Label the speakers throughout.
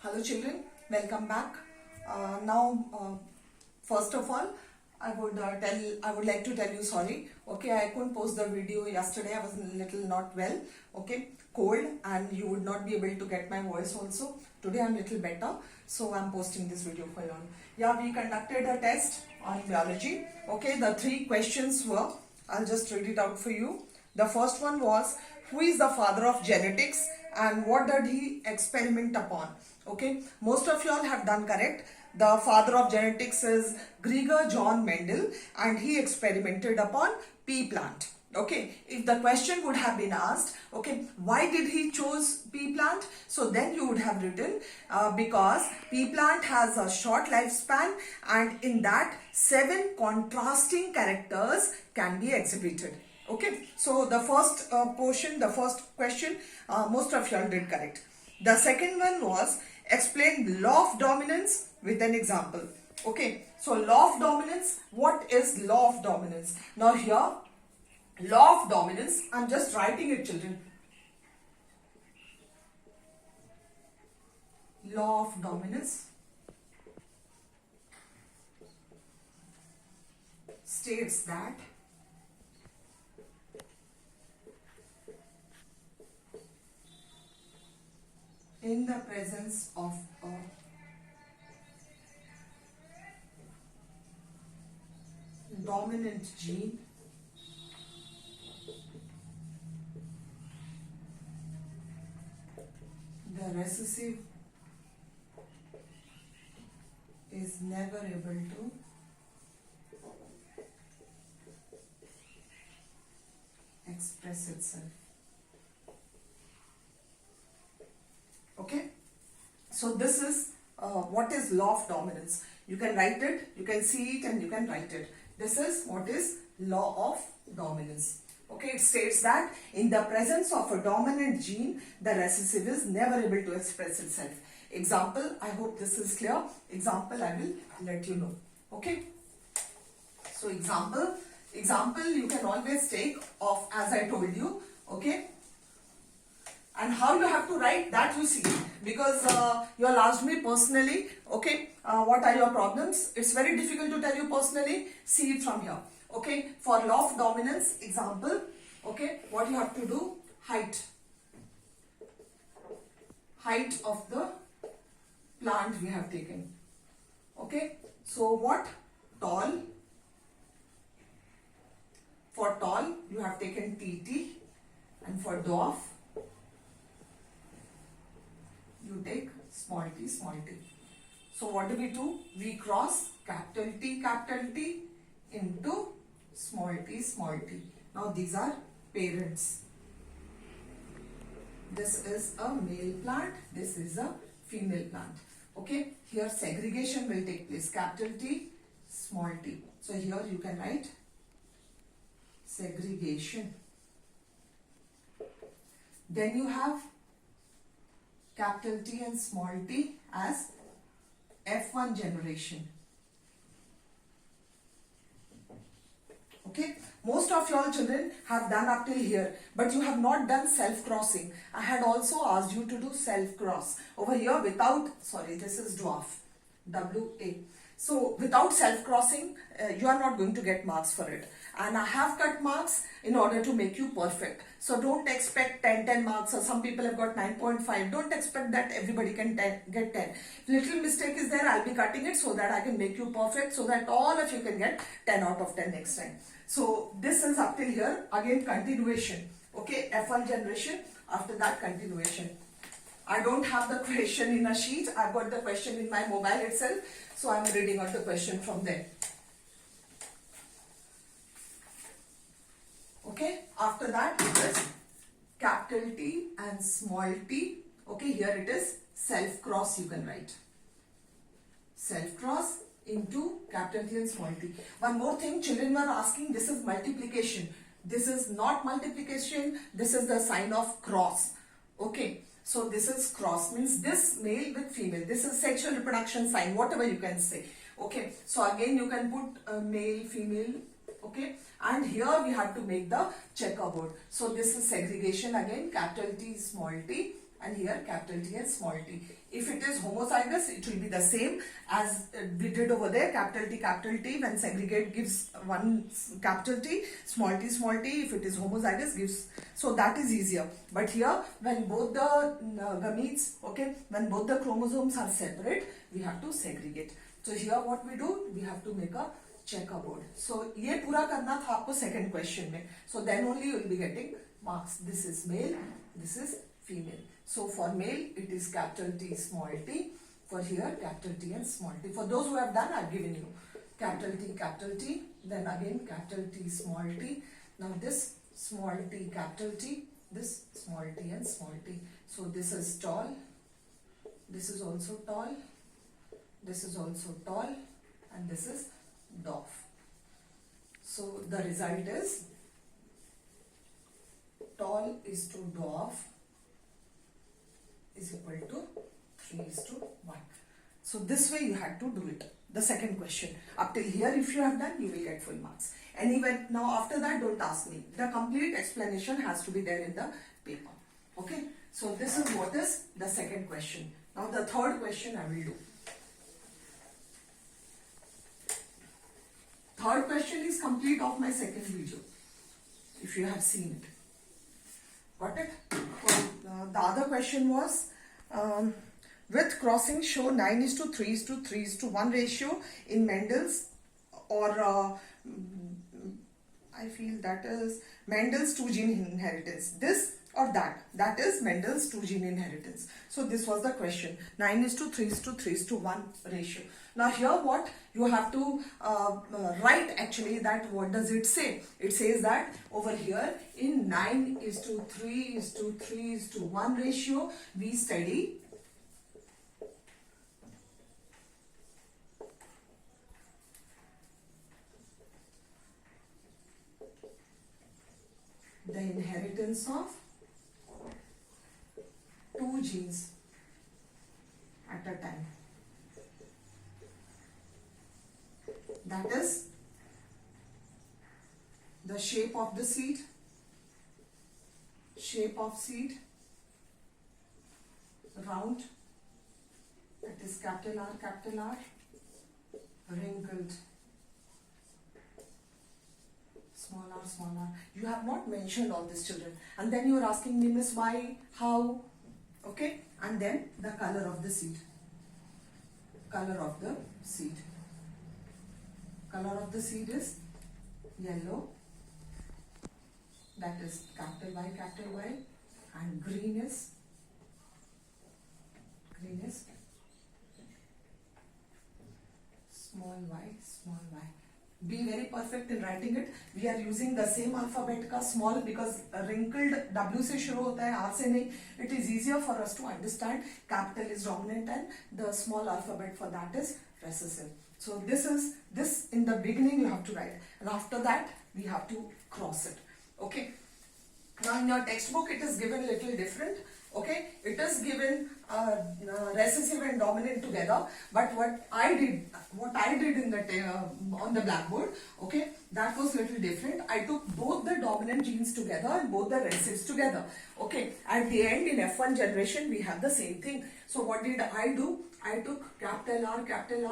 Speaker 1: Hello children, welcome back. First of all, I would like to tell you sorry. Okay, I couldn't post the video yesterday. I was a little not well. Okay, cold, and you would not be able to get my voice also. Today I'm little better, so I'm posting this video for you all. Yeah, we conducted a test on biology. Okay, the 3 questions were, I'll just read it out for you. The first one was, who is the father of genetics and what did he experiment upon? Okay, most of you all have done correct. The father of genetics is Gregor John Mendel, and he experimented upon pea plant. Okay, if the question would have been asked, okay, why did he choose pea plant? So then you would have written because pea plant has a short lifespan, and in that 7 contrasting characters can be exhibited. Okay, so the first question, most of y'all did correct. The second one was explain law of dominance with an example. Okay, so law of dominance, what is law of dominance? Now here, law of dominance, I'm just writing it, children. Law of dominance states that in the presence of a dominant gene, the recessive is never able to express itself. Okay, so this is what is law of dominance. You can write it, you can see it, and you can write it. This is what is law of dominance. Okay, it states that in the presence of a dominant gene, the recessive is never able to express itself. Example, I hope this is clear. Example, I will let you know. Okay, so example you can always take of, as I told you. Okay, and how you have to write that you see, because you all asked me personally, okay, what are your problems? It's very difficult to tell you personally. See it from here. Okay, for law of dominance example, okay, what you have to do, height of the plant we have taken. Okay, so what? Tall. For tall you have taken TT, and for dwarf you take small t. So what do? We cross capital T into small t. Now these are parents. This is a male plant, this is a female plant. Okay, here segregation will take place, capital T, small t. So here you can write segregation. Then you have capital T and small t as F1 generation. Okay, most of your children have done up till here, but you have not done self-crossing. I had also asked you to do self-cross. Over here without, sorry, this is dwarf, WA. So without self-crossing, you are not going to get marks for it. And I have cut marks in order to make you perfect. So don't expect 10 marks, or some people have got 9.5. Don't expect that everybody can get 10. Little mistake is there, I'll be cutting it so that I can make you perfect, so that all of you can get 10 out of 10 next time. So this is up till here. Again continuation. Okay, F1 generation, after that continuation. I don't have the question in a sheet. I've got the question in my mobile itself. So I'm reading out the question from there. Okay, after that it is capital T and small t. Okay, here it is self-cross, you can write. Self-cross into capital T and small t. One more thing, children were asking, this is multiplication. This is not multiplication, this is the sign of cross. Okay, so this is cross, means this male with female. This is sexual reproduction sign, whatever you can say. Okay, so again you can put male, female. Okay, and here we have to make the checkerboard. So this is segregation again, capital T, small t, and here capital T and small t. If it is homozygous, it will be the same as we did over there, capital T, when segregate gives one capital T, small t, if it is homozygous gives, so that is easier. But here, when both the gametes, okay, when both the chromosomes are separate, we have to segregate. So here what we do, we have to make a checkerboard. So ये पूरा करना था आपको second question में. So then only you will be getting marks. This is male, this is female. So for male, it is capital T, small t. For here, capital T and small t. For those who have done, I have given you capital T, then again capital T, small t. Now this small t, capital T, this small t and small t. So this is tall, this is also tall, this is also tall, and this is dwarf. So the result is tall is to dwarf is equal to 3:1. So this way you had to do it. The second question. Up till here, if you have done, you will get full marks. Anyway, now after that, don't ask me. The complete explanation has to be there in the paper. Okay. So this is what is the second question. Now the third question I will do. Third question is complete of my second video, if you have seen it. Got it? The other question was, with crossing show 9:3:3:1 ratio in Mendel's, or I feel that is Mendel's 2-gene inheritance. This or that. That is Mendel's 2-gene inheritance. So this was the question. 9:3:3:1 ratio. Now here what you have to write actually, that what does it say? It says that over here in 9:3:3:1 ratio, we study the inheritance of 2 genes at a time. That is the shape of the seed, round, that is capital R, wrinkled, small r. You have not mentioned all this, children, and then you are asking me, Miss, why, how, okay, and then the color of the seed. Color of the seed is yellow, that is capital Y, and green is small y. Be very perfect in writing it. We are using the same alphabet ka small because wrinkled W से शुरू होता है, R से नहीं. It is easier for us to understand. Capital is dominant and the small alphabet for that is recessive. So this in the beginning you have to write, and after that we have to cross it. Okay. Now in your textbook it is given little different. Okay, it is given recessive and dominant together, but what I did in the on the blackboard, okay, that was little different. I took both the dominant genes together and both the recessives together. Okay, at the end in F1 generation we have the same thing. So what did I do? I took capital R, capital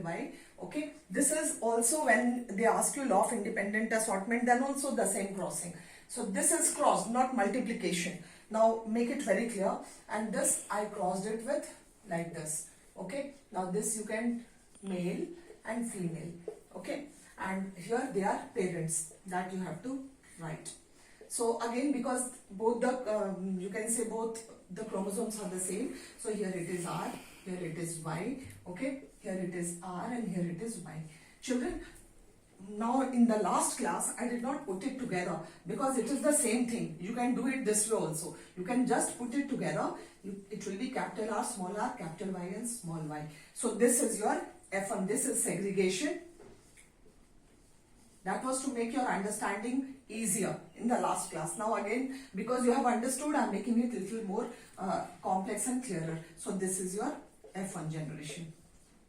Speaker 1: Y. Okay, this is also when they ask you law of independent assortment, then also the same crossing. So this is cross, not multiplication. Now make it very clear, and this I crossed it with like this. Okay, now this you can male and female. Okay, and here they are parents, that you have to write. So again, because both the you can say both the chromosomes are the same, so here it is R, here it is Y. Okay, here it is R and here it is Y. Children, now in the last class I did not put it together because it is the same thing. You can do it this way also. You can just put it together. It will be capital R, capital Y and small y. So this is your F1. This is segregation. That was to make your understanding easier in the last class. Now again, because you have understood, I am making it a little more complex and clearer. So this is your F1 generation.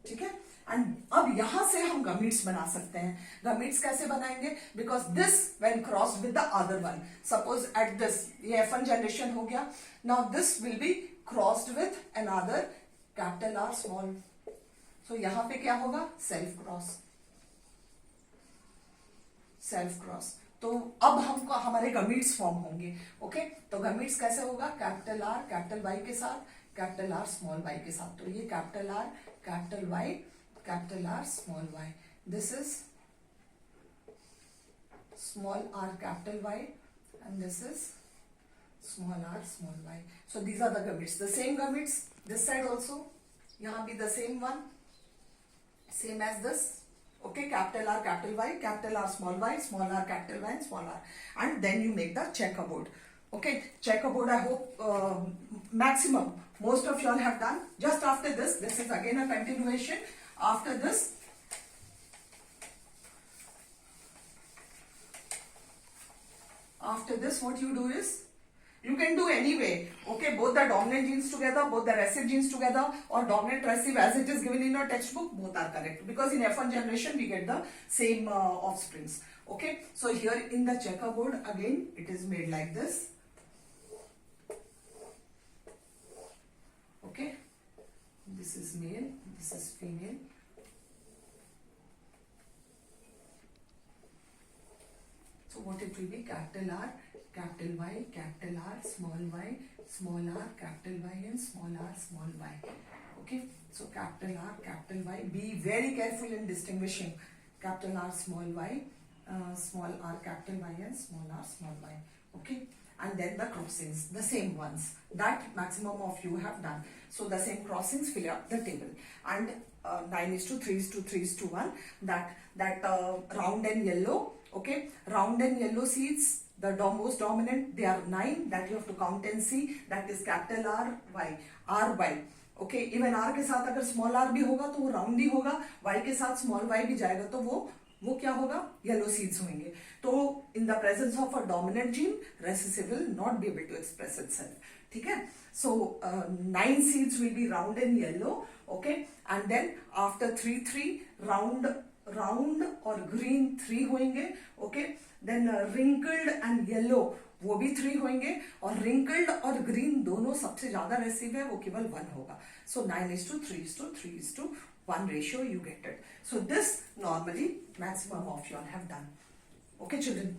Speaker 1: Okay? And अब यहां से हम gametes बना सकते हैं. Gametes कैसे बनाएंगे? Because this when crossed with the other one, suppose at this, ये F1 जनरेशन हो गया. Now this will be crossed with another capital R small. So यहां पे क्या होगा? Self cross, self cross. तो अब हमको हमारे गमीट्स फॉर्म होंगे. ओके, तो गमीट्स कैसे होगा? कैपिटल आर कैपिटल वाई के साथ, कैपिटल आर स्मॉल वाई के साथ. तो ये capital R capital Y, capital R small Y. This is small R capital Y and this is small R small Y. So these are the gametes. The same gametes this side also. यहां भी the same one, same as this. Okay, capital R capital Y, capital R small y, small r capital Y and small r, and then you make the checkerboard. Okay, checkerboard I hope maximum most of you all have done. Just after this is again a continuation. After this what you do is, you can do anyway. Okay, both the dominant genes together, both the recessive genes together, or dominant recessive as it is given in your textbook, both are correct, because in F1 generation we get the same offsprings. Okay, so here in the checkerboard again it is made like this. Okay, this is male, this is female. So what it will be? Capital R capital Y, capital R, small y, small r, capital Y and small r, small y. Okay, so capital R, capital Y. Be very careful in distinguishing capital R, small y, small r, capital Y and small r, small y. Okay, and then the crossings, the same ones that maximum of you have done. So the same crossings, fill up the table. And 9:3:3:1, that round and yellow. Okay, round and yellow seeds, the most dominant, they are 9, that you have to count and see. That is capital R Y, R Y. Okay, even R के साथ अगर small r भी होगा तो वो round ही होगा, Y के साथ small y भी जाएगा तो वो क्या होगा? Yellow seeds होंगे. तो in the presence of a dominant gene, recessive will not be able to express itself. ठीक है? So 9 seeds will be round and yellow. Okay, and then after 3 round और green 3 होंगे. Okay, then wrinkled and yellow वो भी 3 होंगे, और wrinkled और green दोनों सबसे ज्यादा रेसिव है, वो केवल 1 होगा. So 9:3:3:1 ratio you get it. So this normally maximum of you all have done. Okay children,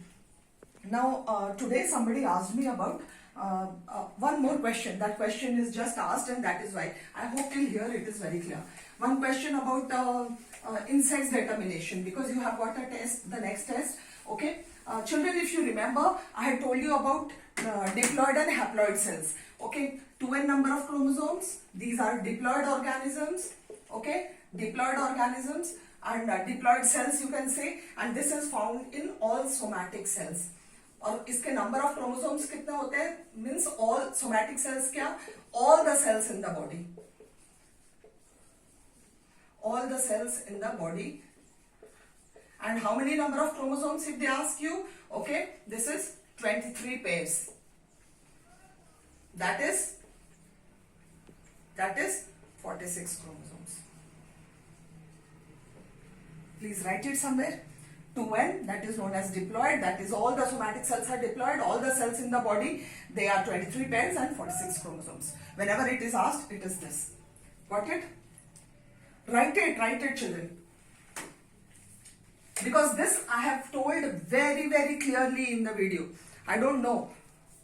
Speaker 1: now today somebody asked me about one more question. That question is just asked, and that is why I hope till here it is very clear. One question about insects determination, because you have got a test, the next test. Okay, children, if you remember, I had told you about diploid and haploid cells. Okay, 2n number of chromosomes. These are diploid organisms. Okay, diploid organisms and diploid cells you can say, and this is found in all somatic cells. और इसके number of chromosomes कितने होते हैं? Means all somatic cells, क्या? All the cells in the body, all the cells in the body. And how many number of chromosomes if they ask you? Okay, this is 23 pairs. That is 46 chromosomes. Please write it somewhere. 2n, that is known as diploid, that is all the somatic cells are diploid, all the cells in the body, they are 23 pairs and 46 chromosomes. Whenever it is asked, it is this. Got it? Write it children, because this I have told very very clearly in the video. I don't know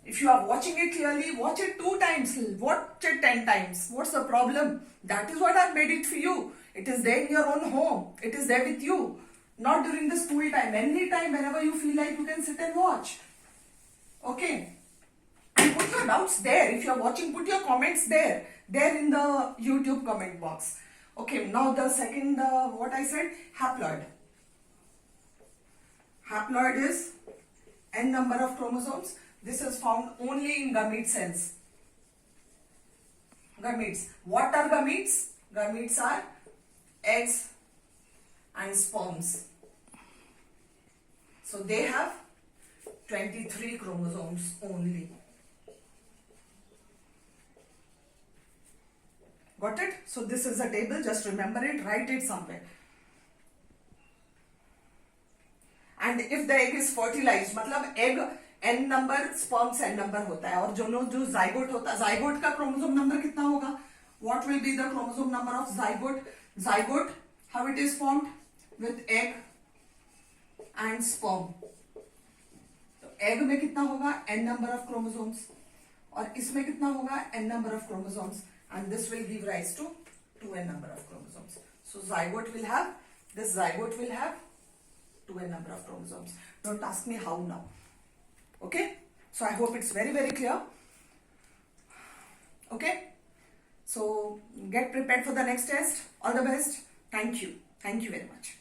Speaker 1: if you are watching it clearly, watch it 2 times, watch it 10 times. What's the problem? That is what I've made it for you. It is there in your own home, it is there with you, not during the school time. Any time, whenever you feel like, you can sit and watch. Okay, and put your doubts there. If you are watching, put your comments there in the YouTube comment box. Okay, now the second, what I said, haploid. Haploid is n number of chromosomes. This is found only in gamete cells. Gametes. What are gametes? Gametes are eggs and sperms. So they have 23 chromosomes only. Got it? So this is a table, just remember it, write it somewhere. And if the egg is fertilized, मतलब egg n number, sperms n number होता है, और जो zygote होता है, zygote का chromosome number कितना होगा? What will be the chromosome number of zygote? Zygote, how it is formed? With egg and sperm. तो egg में कितना होगा? n number of chromosomes. और इसमें कितना होगा? n number of chromosomes. And this will give rise to 2n number of chromosomes. So zygote will have, this zygote will have 2n number of chromosomes. Don't ask me how now. Okay? So I hope it's very, very clear. Okay? So get prepared for the next test. All the best. Thank you. Thank you very much.